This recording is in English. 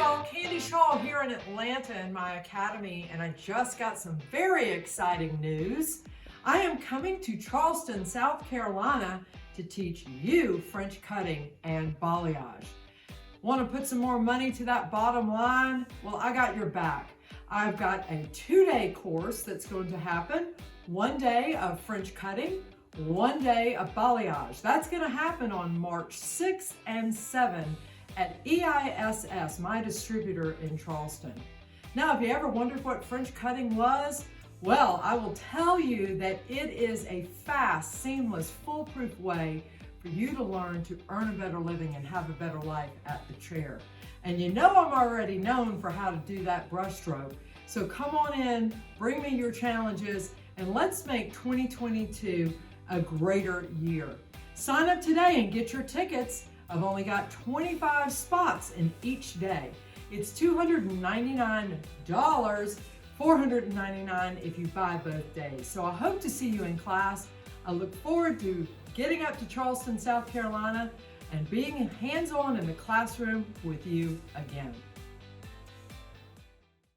y'all, Candy Shaw here in Atlanta in my academy, and I just got some very exciting news. I am coming to Charleston, South Carolina to teach you French cutting and balayage. Want to put some more money to that bottom line? Well, I got your back. I've got a 2-day course that's going to happen. 1 day of French cutting, 1 day of balayage. That's going to happen on March 6th and 7th at EISS, my distributor in Charleston. Now, if you ever wondered what French cutting was, well, I will tell you that it is a fast, seamless, foolproof way for you to learn to earn a better living and have a better life at the chair. And you know I'm already known for how to do that brushstroke. So come on in, bring me your challenges, and let's make 2022 a greater year. Sign up today and get your tickets. I've only got 25 spots in each day. It's $299, $499 if you buy both days. So I hope to see you in class. I look forward to getting up to Charleston, South Carolina, and being hands-on in the classroom with you again.